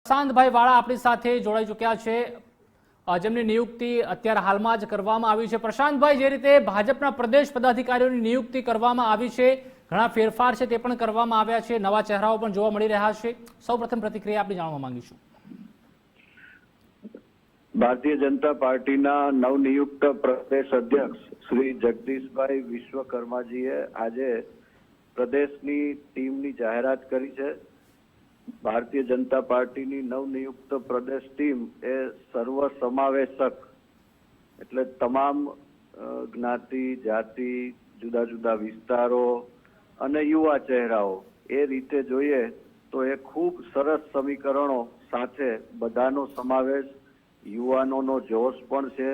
પ્રશાંતભાઈ વાળા આપણી સાથે જોડાઈ ચૂક્યા છે, જેમની નિયુક્તિ અત્યારે હાલમાં જ કરવામાં આવી છે। પ્રશાંતભાઈ, જે રીતે ભાજપના પ્રદેશ પદાધિકારીઓની નિયુક્તિ કરવામાં આવી છે, ઘણા ફેરફાર છે તે પણ કરવામાં આવ્યા છે, નવા ચહેરાઓ પણ જોવા મળી રહ્યા છે, સૌપ્રથમ પ્રતિક્રિયા આપણે જાણવા માંગીશું। ભારતીય જનતા પાર્ટીના નવનિયુક્ત પ્રદેશ અધ્યક્ષ શ્રી જગદીશભાઈ વિશ્વકર્માજીએ આજે પ્રદેશની ટીમની જાહેરાત કરી છે। ભારતીય જનતા પાર્ટીની નવનિયુક્ત પ્રદેશ ટીમ એ સર્વ સમાવેશક, એટલે તમામ જ્ઞાતિ, જાતિ, જુદા જુદા વિસ્તારો અને યુવા ચહેરાઓ, એ રીતે જોઈએ તો એ ખૂબ સરસ સમીકરણો સાથે બધાનો સમાવેશ, યુવાનોનો જોશ પણ છે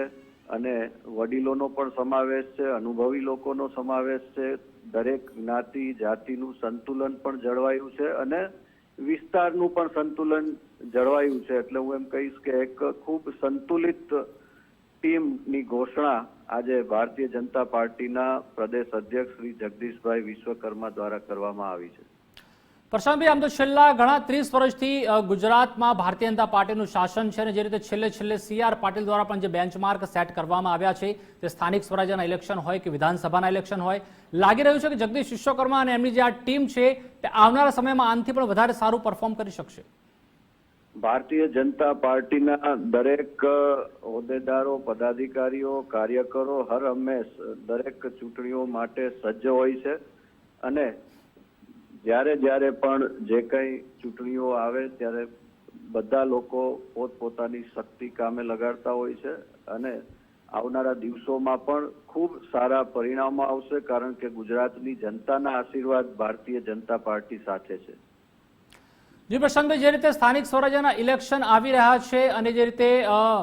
અને વડીલોનો પણ સમાવેશ છે, અનુભવી લોકોનો સમાવેશ છે, દરેક જ્ઞાતિ જાતિનું સંતુલન પણ જળવાયું છે અને વિસ્તારનું પણ સંતુલન જળવાયું છે। એટલે હું એમ કહીશ કે એક ખૂબ સંતુલિત ટીમની ઘોષણા આજે ભારતીય જનતા પાર્ટીના પ્રદેશ અધ્યક્ષ શ્રી જગદીશભાઈ વિશ્વકર્મા દ્વારા કરવામાં આવી છે। પ્રશાંતભાઈ, આમ તો છેલ્લા ઘણા 30 વર્ષથી ગુજરાતમાં ભારતીય જનતા પાર્ટીનું શાસન છે અને જે રીતે છેલ્લે CR પાટીલ દ્વારા પણ જે બેન્ચમાર્ક સેટ કરવામાં આવ્યા છે, તે સ્થાનિક સ્વરાજ્યના ઇલેક્શન હોય કે વિધાનસભાના ઇલેક્શન હોય, લાગી રહ્યું છે કે જગદીશ વિશ્વકર્મા અને એમની જે આ ટીમ છે તે આવનારા સમયમાં આનાથી પણ વધારે સારું પરફોર્મ કરી શકશે। ભારતીય જનતા પાર્ટીના દરેક હોદ્દેદારો, પદાધિકારીઓ, કાર્યકરો હર હંમેશ દરેક ચૂંટણીઓ માટે સજ્જ હોય છે અને જ્યારે પણ જે કંઈ ચૂંટણીઓ આવે ત્યારે બધા લોકો પોતપોતાની શક્તિ કામે લગાડતા હોય છે અને આવનારા દિવસોમાં પણ ખૂબ સારા પરિણામો આવશે, કારણ કે ગુજરાતની જનતાના આશીર્વાદ ભારતીય જનતા પાર્ટી સાથે છે। જી પ્રશાંતભાઈ, જે રીતે સ્થાનિક સ્વરાજ્યના ઇલેક્શન આવી રહ્યા છે અને જે રીતે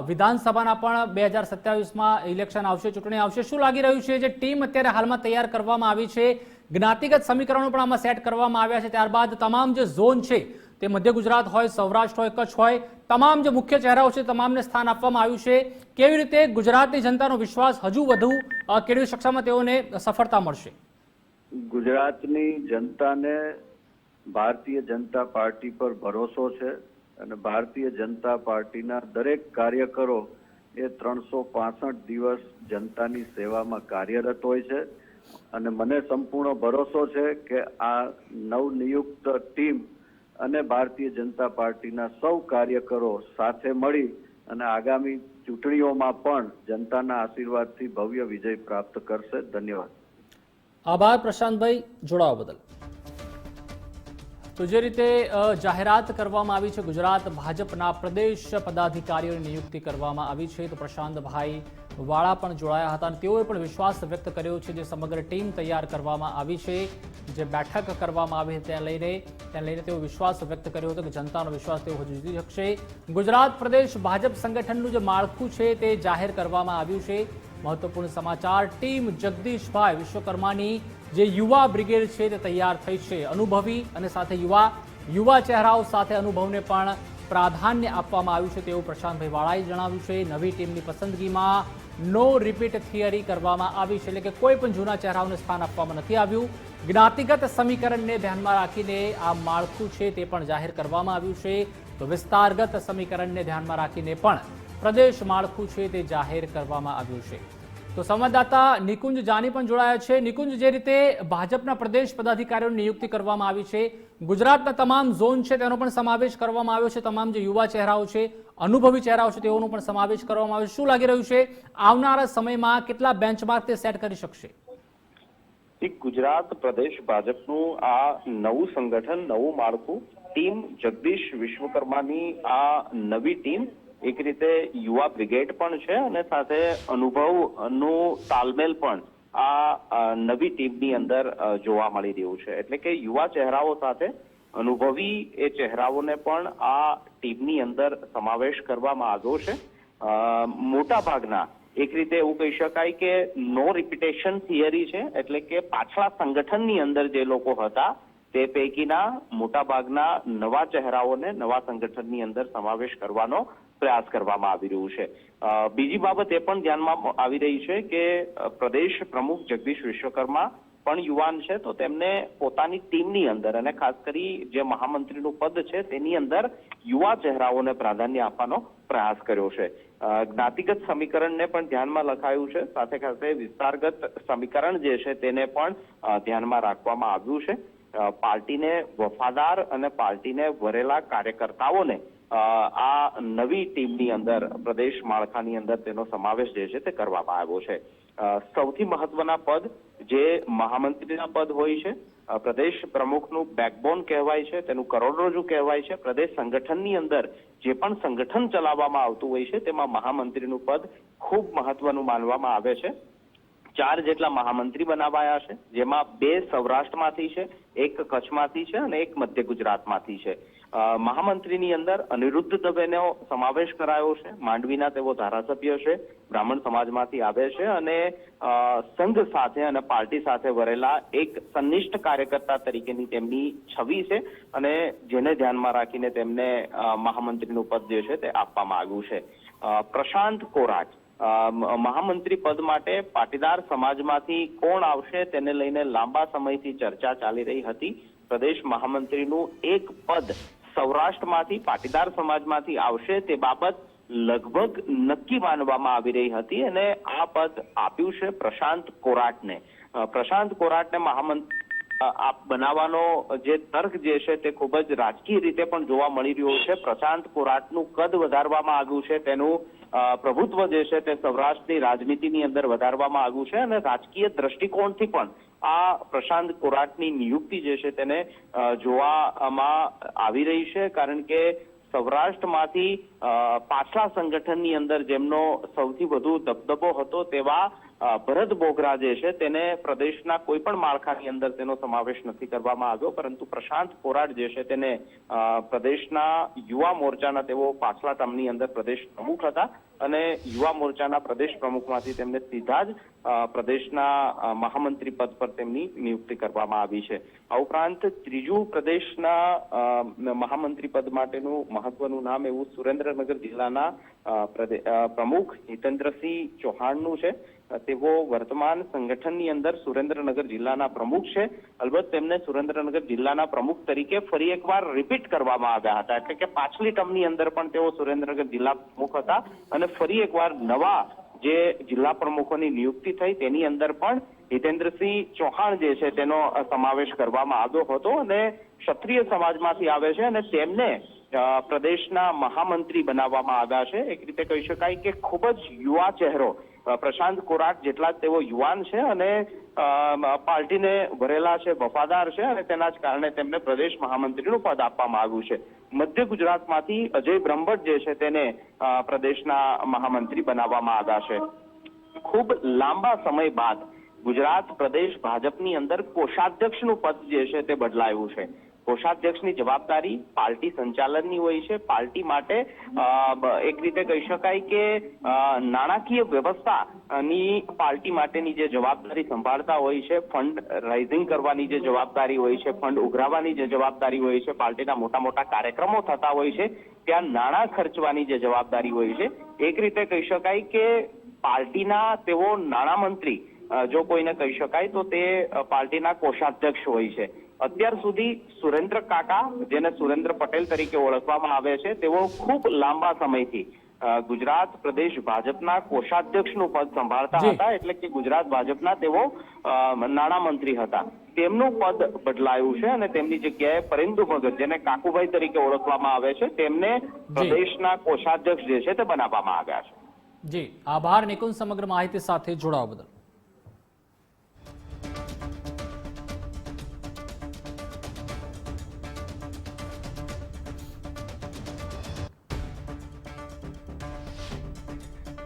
વિધાનસભાના પણ 2027માં ઇલેક્શન આવશે, ચૂંટણી આવશે, શું લાગી રહ્યું છે જે ટીમ અત્યારે હાલમાં તૈયાર કરવામાં આવી છે, જ્ઞાતિગત સમીકરણો પણ આમાં સેટ કરવામાં આવ્યા છે, ત્યારબાદ તમામ જે ઝોન છે તે મધ્ય ગુજરાત હોય, સૌરાષ્ટ્ર હોય, કચ્છ હોય, તમામ જે મુખ્ય ચહેરાઓ છે તમામને સ્થાન આપવામાં આવ્યું છે, કેવી રીતે ગુજરાતની જનતાનો વિશ્વાસ હજુ વધુ કેળવી શકવામાં તેઓને સફળતા મળશે? ગુજરાતની જનતાને ભારતીય જનતા પાર્ટી પર ભરોસો છે અને ભારતીય જનતા પાર્ટીના દરેક કાર્યકરો એ 365 દિવસ જનતાની સેવામાં કાર્યરત હોય છે અને મને સંપૂર્ણ ભરોસો છે કે આ નવનિયુક્ત ટીમ અને ભારતીય જનતા પાર્ટીના સૌ કાર્યકરો સાથે મળી અને આગામી ચૂંટણીઓમાં પણ જનતાના આશીર્વાદથી ભવ્ય વિજય પ્રાપ્ત કરશે। ધન્યવાદ। આભાર પ્રશાંતભાઈ, જોડાવા બદલ। તો જે રીતે જાહેરાત કરવામાં આવી છે, ગુજરાત ભાજપના પ્રદેશ પદાધિકારીઓની નિયુક્તિ કરવામાં આવી છે, તો પ્રશાંતભાઈ વાળા પણ જોડાયા હતા અને તેઓએ પણ વિશ્વાસ વ્યક્ત કર્યો છે જે સમગ્ર ટીમ તૈયાર કરવામાં આવી છે, જે બેઠક કરવામાં આવી તેને લઈને તેઓ વિશ્વાસ વ્યક્ત કર્યો હતો કે જનતાનો વિશ્વાસ તેઓ હજુ જીતી શકશે। ગુજરાત પ્રદેશ ભાજપ સંગઠનનું જે માળખું છે તે જાહેર કરવામાં આવ્યું છે। મહત્વપૂર્ણ સમાચાર, ટીમ જગદીશભાઈ વિશ્વકર્માની જે યુવા બ્રિગેડ છે તે તૈયાર થઈ છે, અનુભવી અને સાથે યુવા ચહેરાઓ સાથે અનુભવને પણ પ્રાધાન્ય આપવામાં આવ્યું છે તેવું પ્રશાંતભાઈ વાળાએ જણાવ્યું છે। નવી ટીમની પસંદગીમાં નો રિપીટ થિયરી કરવામાં આવી છે, એટલે કે કોઈ પણ જૂના ચહેરાઓને સ્થાન આપવામાં નથી આવ્યું। જ્ઞાતિગત સમીકરણને ધ્યાનમાં રાખીને આ માળખું છે તે પણ જાહેર કરવામાં આવ્યું છે, તો વિસ્તારગત સમીકરણને ધ્યાનમાં રાખીને પણ પ્રદેશ માળખું છે તે જાહેર કરવામાં આવ્યું છે। તો સંવાદદાતા નિકુંજ જાની પણ જોડાયા છે। નિકુંજ, જે રીતે ભાજપના પ્રદેશ પદાધિકારીઓની નિયુક્તિ કરવામાં આવી છે, ગુજરાતના તમામ ઝોન છે તેનો પણ સમાવેશ કરવામાં આવ્યો છે, તમામ જે યુવા ચહેરાઓ છે, અનુભવી ચહેરાઓ છે તેઓનો પણ સમાવેશ કરવામાં આવ્યો છે, શું લાગી રહ્યું છે આવનારા સમયમાં કેટલા બેન્ચમાર્ક તે સેટ કરી શકશે? ગુજરાત પ્રદેશ ભાજપનું આ નવું સંગઠન, નવું માળખું, ટીમ જગદીશ વિશ્વકર્માની આ નવી ટીમ એક રીતે યુવા બ્રિગેડ પણ છે અને સાથે અનુભવનું તાલમેલ પણ આ નવી ટીમની અંદર જોવા મળી રહ્યું છે, એટલે કે યુવા ચહેરાઓ સાથે અનુભવી એ ચહેરાઓને પણ આ ટીમની અંદર સમાવેશ કરવામાં આવ્યો છે। મોટા ભાગના એક રીતે એવું કહી શકાય કે નો રિપીટેશન થિયરી છે, એટલે કે પાછલા સંગઠનની અંદર જે લોકો હતા તે પૈકીના મોટા ભાગના નવા ચહેરાઓને નવા સંગઠનની અંદર સમાવેશ કરવાનો પ્રયાસ કરવામાં આવી રહ્યું છે। બીજી બાબત એ પણ ધ્યાનમાં આવી રહી છે કે પ્રદેશ પ્રમુખ જગદીશ વિશ્વકર્મા પણ યુવાન છે, તો તેમને પોતાની ટીમની અંદર અને ખાસ કરી જે મહામંત્રીનું પદ છે તેની અંદર યુવા ચહેરાઓને પ્રાધાન્ય આપવાનો પ્રયાસ કર્યો છે. જ્ઞાતિગત સમીકરણને પણ ધ્યાનમાં લખાયું છે, સાથે સાથે વિસ્તારગત સમીકરણ જે છે તેને પણ ધ્યાનમાં રાખવામાં આવ્યું છે. પાર્ટીને વફાદાર અને પાર્ટીને વરેલા કાર્યકર્તાઓને આ નવી ટીમની અંદર પ્રદેશ માળખાની અંદર તેનો સમાવેશ જે છે તે કરવામાં આવ્યો છે. સૌથી મહત્વના પદ જે મહામંત્રીના પદ હોય છે, પ્રદેશ પ્રમુખનું બેકબોન કહેવાય છે, તેનું કરોડરજ્જુ કહેવાય છે. પ્રદેશ સંગઠનની અંદર જે પણ સંગઠન ચલાવવામાં આવતું હોય છે તેમાં મહામંત્રીનું પદ ખૂબ મહત્વનું માનવામાં આવે છે. 4 જેટલા મહામંત્રી બનાવાયા છે, જેમાં 2 સૌરાષ્ટ્રમાંથી છે, 1 કચ્છમાંથી છે અને 1 મધ્ય ગુજરાતમાંથી છે. મહામંત્રીની અંદર અનિરુદ્ધ દવેનો સમાવેશ કરાયો છે. માંડવીના તેઓ ધારાસભ્ય છે, બ્રાહ્મણ સમાજમાંથી આવે છે અને સંઘ સાથે અને પાર્ટી સાથે વરેલા એક સંનિષ્ઠ કાર્યકર્તા તરીકેની તેમની છબી છે અને જેને ધ્યાનમાં રાખીને તેમને મહામંત્રીનું પદ જે છે તે આપવામાં આવ્યું છે. પ્રશાંત કોરાટ મહામંત્રી પદ માટે પાટીદાર સમાજમાંથી કોણ આવશે તેને લઈને લાંબા સમયથી ચર્ચા ચાલી રહી હતી. પ્રદેશ મહામંત્રીનું એક પદ સૌરાષ્ટ્રમાંથી પાટીદાર સમાજમાંથી આવશે તે બાબત લગભગ નક્કી માનવામાં આવી રહી હતી અને આ પદ આપ્યું છે પ્રશાંત કોરાટને. પ્રશાંત કોરાટને મહામંત્રી બનાવવાનો જે તર્ક જે છે તે ખૂબ જ રાજકીય રીતે પણ જોવા મળી રહ્યો છે. પ્રશાંત કોરાટનું કદ વધારવામાં આવ્યું છે, તેનું પ્રભુત્વ જે છે તે સૌરાષ્ટ્રની રાજનીતિની અંદર વધારવામાં આવ્યું છે અને રાજકીય દ્રષ્ટિકોણથી પણ આ પ્રશાંત કોરાટની નિયુક્તિ જે છે તેને જોવામાં આવી રહી છે, કારણ કે સૌરાષ્ટ્રમાંથી પાછલા સંગઠનની અંદર જેમનો સૌથી વધુ દબદબો હતો તેવા ભરત બોગરા જે છે તેને પ્રદેશના કોઈ પણ માળખાની અંદર તેનો સમાવેશ નથી કરવામાં આવ્યો, પરંતુ પ્રશાંત કોરાટ જે છે તેને પ્રદેશના યુવા મોરચાના તેઓ પાછલા ટર્મની અંદર પ્રદેશ પ્રમુખ હતા અને યુવા મોરચાના પ્રદેશ પ્રમુખમાંથી તેમને સીધા જ પ્રદેશના મહામંત્રી પદ પર તેમની નિયુક્તિ કરવામાં આવી છે. આ ઉપરાંત ત્રીજું પ્રદેશના મહામંત્રી પદ માટેનું મહત્વનું નામ એવું સુરેન્દ્રનગર જિલ્લાના પ્રમુખ હિતેન્દ્રસિંહ ચૌહાણનું છે. તેઓ વર્તમાન સંગઠનની અંદર સુરેન્દ્રનગર જિલ્લાના પ્રમુખ છે. અલબત્ત તેમને સુરેન્દ્રનગર જિલ્લાના પ્રમુખ તરીકે ફરી એકવાર રિપીટ કરવામાં આવ્યા હતા, એટલે કે પાછલી ટર્મની અંદર પણ તેઓ સુરેન્દ્રનગર જિલ્લા પ્રમુખ હતા અને ફરી એકવાર નવા જે જિલ્લા પ્રમુખોની નિયુક્તિ થઈ તેની અંદર પણ હિતેન્દ્રસિંહ ચૌહાણ જે છે તેનો સમાવેશ કરવામાં આવ્યો હતો અને ક્ષત્રિય સમાજમાંથી આવે છે અને તેમને પ્રદેશના મહામંત્રી બનાવવામાં આવ્યા છે. એક રીતે કહી શકાય કે ખૂબ જ યુવા ચહેરો પ્રશાંત કોરાટ જેટલા જ તેઓ યુવાન છે અને પાર્ટીને ભરેલા છે, વફાદાર છે અને તેના જ કારણે તેમને પ્રદેશ મહામંત્રીનું પદ આપવામાં આવ્યું છે. મધ્ય ગુજરાતમાંથી અજય બ્રહ્મભટ્ટ જે છે તેને પ્રદેશના મહામંત્રી બનાવવામાં આવ્યા છે. ખૂબ લાંબા સમય બાદ ગુજરાત પ્રદેશ ભાજપની અંદર કોષાધ્યક્ષનું પદ જે છે તે બદલાયું છે. કોષાધ્યક્ષની જવાબદારી પાર્ટી સંચાલનની હોય છે. પાર્ટી માટે એક રીતે કહી શકાય કે નાણાકીય વ્યવસ્થાની પાર્ટી માટેની જે જવાબદારી સંભાળતા હોય છે, ફંડ રાઇઝિંગ કરવાની જે જવાબદારી હોય છે, ફંડ ઉઘરાવવાની જે જવાબદારી હોય છે, પાર્ટીના મોટા મોટા કાર્યક્રમો થતા હોય છે ત્યાં નાણાં ખર્ચવાની જે જવાબદારી હોય છે, એક રીતે કહી શકાય કે પાર્ટીના તેઓ નાણામંત્રી જો કોઈને કહી શકાય તો તે પાર્ટીના કોષાધ્યક્ષ હોય છે. અત્યાર સુધી સુરેન્દ્ર કાકા, જેને સુરેન્દ્ર પટેલ તરીકે ઓળખવામાં આવે છે, તેઓ ખૂબ લાંબા સમયથી ગુજરાત પ્રદેશ ભાજપના કોષાધ્યક્ષનું પદ સંભાળતા હતા, એટલે કે ગુજરાત ભાજપના તેઓ નાણામંત્રી હતા. તેમનું પદ બદલાયું છે અને તેમની જગ્યાએ પરિંદુ ભગત, જેને કાકુભાઈ તરીકે ઓળખવામાં આવે છે, તેમને પ્રદેશના કોષાધ્યક્ષ જે છે તે બનાવવામાં આવ્યા છે. જી આભાર નિકુંજ, સમગ્ર માહિતી સાથે જોડાવા બદલ.